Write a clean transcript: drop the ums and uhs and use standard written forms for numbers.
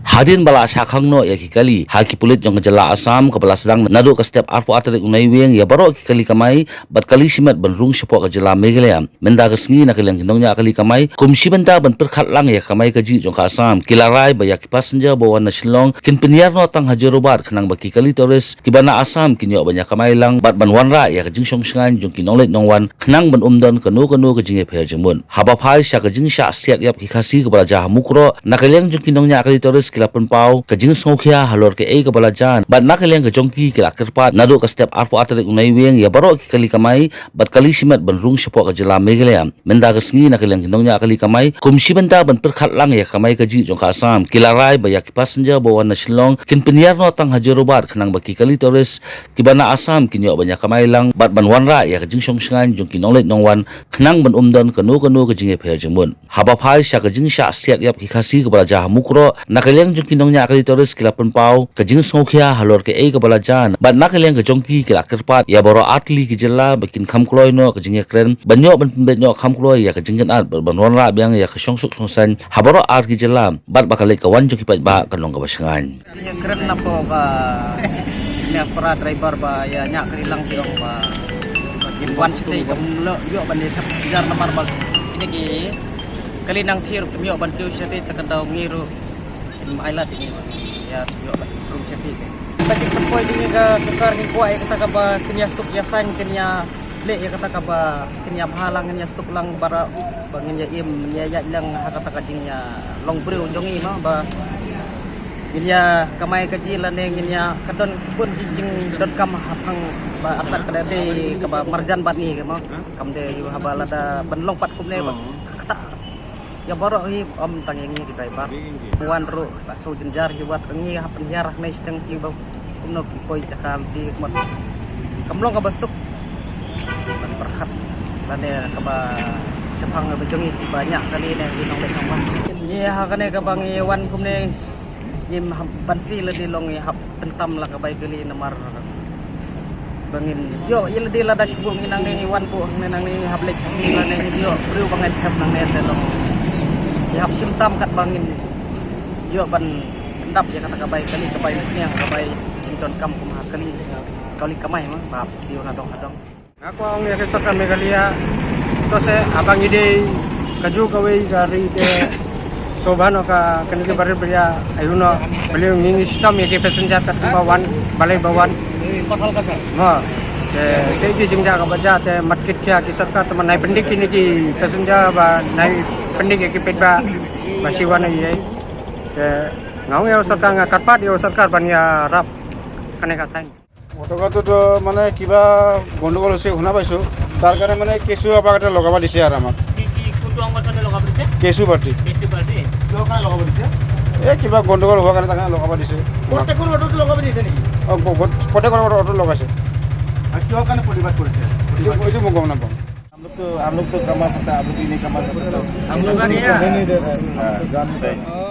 Hadin bala asyakangno ya kikali haki pulit jong jala Asam kepala sedang nadu ke step arpo atrik unai weng ya baro kikali kamai bat kali simat benrung sepo ke jala megelea menda kesngi nak yang kinongnya kali kamai kumsi benda ben perkhat lang ya kamai kaji jong ka Asam kilarai ba ya passenger bawa na Shillong kin penyiar no tang hajarubat kenang baki kali toris kibana Asam kinyo banyak kamai lang bat ban ra ya kajing song sengan jong kinonglet nongwan kenang ben umdan kanu ke jinge phe jemun haba phai sya kajing sya siat yap kikasi kepala jah mukro nakaliang jong kinongnya kali toris penpau kajing songkhia halor ke kepala jan bat nakaliang ke jongki kila kerpat nadu ke step arpo atrik unai weng ya baro kali kamai bat kali simat benrung sepo ke jela megelea menda kesngi nakaliang kinongnya kali kamai kumsi benda ben perkhat lang ya kamai kaji jong ka Asam kilarai ba ya passenger bawa na Shillong kin penyiar no tang hajarubat kenang baki kali toris kibana Asam kinyo banyak kamai lang bat ban ra ya kajing song sengan jong kinonglet nongwan kenang ben umdan kanu ke jinge phe jemun haba phai sya kajing sya siat yap kikasi kepala jah mukro nakaliang jong kinongnya kali toris kila penpau kajing songkhia halor ke kepala jan bat nakaliang ke jongki kila kerpat ya baro atli ke jela bikin khamkloi no kajing kren banyo ben benyo khamkloi ya kajing at ban ra biang ya ke songsuk songsan habaro ar ke jela bat bakal ke wan jong kipat ba kanong ka basengan ya kren na po ka ya para driver ba ya nya krilang tiong ba wan stay kam lo yo ban ni thap sejar namar ba ini ki kali nang thir kam yo ban kyu sete takadaw ngiru ailat ini ya yo belum sete bagi tempoi ini ka sukar ni kuai kata ka ba kenya suk yasan kenya le ya kata ka ba kenya halang kenya suk lang bara bangin ya im ya lang kata ka jingnya long breu jongi ma ba kenya kamai kaji lane kenya kadon pun jing dot kam hapang ba atat kadade ka ba marjan bat ni ma kam de yu habala da ban long pat kum ne ba kata ya baro hi tangi ngi driver wan ro so jenjar hi wat ngi hapen yarah nei steng hi ba kumno poi jakal di mat kamlong ka basuk ban perhat lane ka ba sepang ba jongi banyak kali ne hi nong le nong ba ni ha kane ka bang wan kumne ngim bansi le di long hap pentam la ka bai kali namar bangin yo ile di la da shubul nginang ni wan bu nang ni hablek ni la ne yo bru banget hap nang ne te long hap simtam kat bangin yo ban endap ya kata kabai kali kabai yang kabai cinton kam kumah kali kamai mah bab siu nadong aku ang ya kesaka megalia to se abang ide kaju kawai dari ke sobano ka kanike barir beria ayuno beliau ngingi stam ya ke passenger kat bawan balai bawan pasal kasar ha ke ke jingja ka baja te matkit kya ki sarkar teman nai pendik ini ki passenger ba nai pendik ke petba basiwana ye ke ngau ya sarkar ngatpat ya sarkar banya rap kane kathain অটকাটো তো মানে কিবা গণ্ডগোল হৈছে শুনা পাইছোঁ তাৰ কাৰণে মানে কেঁচু আপাকতে লগাব দিছে আৰু আমাক কেঁচু পাৰ্টি কিয় কাৰণে লগাব দিছে এই কিবা গণ্ডগোল হোৱাৰ কাৰণে তাৰ কাৰণে লগাব দিছে প্ৰত্যেকৰ অটোত লগাব দিছে নেকি অঁ প্ৰত্যেকৰ অটোত লগাইছে আৰু কিয় কাৰণে প্ৰতিবাদ কৰিছে এইটো মই গম নাপাওঁ हम लोग तो कमा सकता है आप लोग नहीं कमा सकते हम लोग जानते हैं